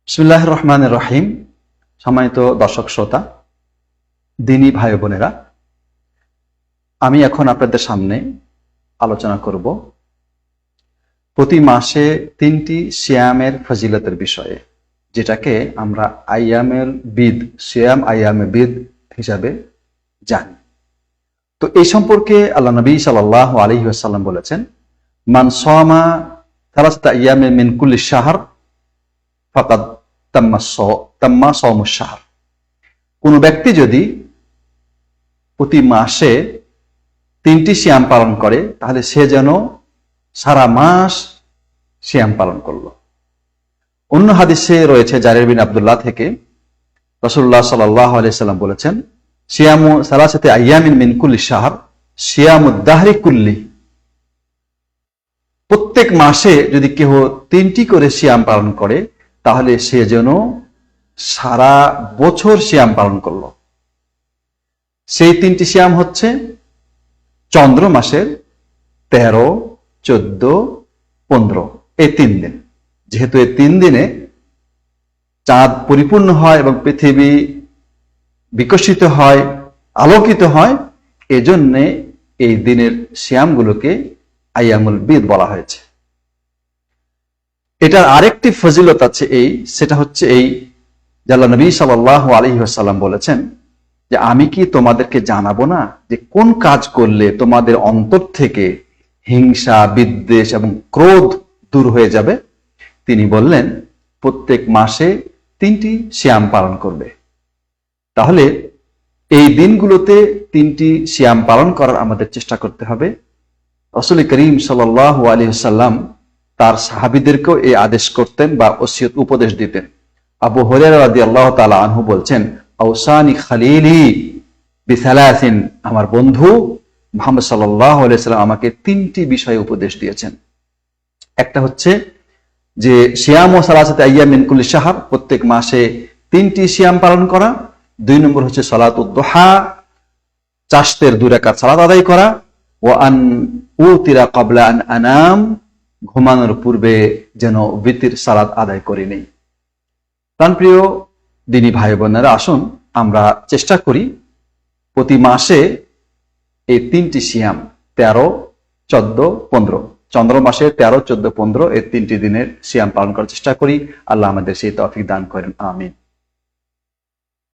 বিসমিল্লাহির রহমানির রহিম। সম্মানিত দর্শক শ্রোতা, দিনী ভাই বোনেরা, আমি এখন আপনাদের সামনে আলোচনা করব প্রতি মাসে 3টি সিয়ামের ফজিলতের বিষয়ে, যেটাকে আমরা আইয়ামে বিদ হিসাবে জানি। তো এই সম্পর্কে আল্লাহ নবী সাল্লাল্লাহু আলাইহি ওয়াসাল্লাম বলেছেন, মান সামা সালাসাতা আইয়ামিন মিন কুল্লি শাহর ফাকাদ তাম্মা সাওমুশ শাহর। কোন ব্যক্তি যদি প্রতি মাসে 3টি সিয়াম পালন করে, তাহলে সে যেন সারা মাস সিয়াম পালন করলো। অন্য হাদিসে রয়েছে জারির বিন আব্দুল্লাহ থেকে, রাসূলুল্লাহ সাল্লাল্লাহু আলাইহি সাল্লাম বলেছেন, সিয়ামু সালাসাতি আইয়ামিন মিন কুল্লি শাহর সিয়ামুদ দাহরি কুল্লি। প্রত্যেক মাসে যদি কেউ 3টি করে সিয়াম পালন করে, তাহলে সে যেন সারা বছর সিয়াম পালন করলো। সেই 3টি সিয়াম হচ্ছে চন্দ্র মাসের 13, 14, 15 এই 3 দিন। যেহেতু এই 3 দিনে চাঁদ পরিপূর্ণ হয় এবং পৃথিবী বিকশিত হয়, আলোকিত হয়, এজন্যে এই দিনের সিয়ামগুলোকে আইয়ামুল বিদ বলা হয়েছে। এটার আরেকটি ফজিলত আছে, সেটা হচ্ছে যে আল্লাহ নবী সাল্লাল্লাহু আলাইহি ওয়াসাল্লাম বলেছেন যে, আমি কি তোমাদেরকে জানাবো না যে কোন কাজ করলে তোমাদের অন্তর থেকে হিংসা, বিদ্বেষ এবং ক্রোধ দূর হয়ে যাবে? তিনি বললেন, প্রত্যেক মাসে 3টি সিয়াম পালন করবে। তাহলে এই দিনগুলোতে 3টি সিয়াম পালন করার আমাদের চেষ্টা করতে হবে। রাসূল করিম সাল্লাল্লাহু আলাইহি ওয়াসাল্লাম তার সাহাবীদেরকেও এই আদেশ করতেন বা ওসিয়ত উপদেশ দিতেন। আবু হুরায়রা রাদিয়াল্লাহু তাআলা আনহু বলছেন, আওসানি খালিলি বিসালাসিন, আমার বন্ধু মুহাম্মদ সাল্লাল্লাহু আলাইহি ওয়াসাল্লাম আমাকে 3টি বিষয়ে উপদেশ দিয়েছেন। একটা হচ্ছে যে সিয়াম ও সালাসাতি আইয়াম মিন কুল্লি শাহর, প্রত্যেক মাসে 3টি সিয়াম পালন করা। 2 নম্বর হচ্ছে সালাতুদ দুহা, চাশতের 2 রাকাত সালাত আদায় করা। ওয়া আন উতিরা ক্বাবলা আন আনাম, ঘুমানোর পূর্বে যেন বিতির সালাত আদায় করে নেই। প্রাণপ্রিয় দিনী ভাই বোনেরা, আসুন আমরা চেষ্টা করি প্রতি মাসে এই 3টি সিয়াম 13, 14, 15, চন্দ্র মাসে 13, 14, 15 এই 3টি দিনের সিয়াম পালন করার চেষ্টা করি। আল্লাহ আমাদের সেই তৌফিক দান করেন, আমিন।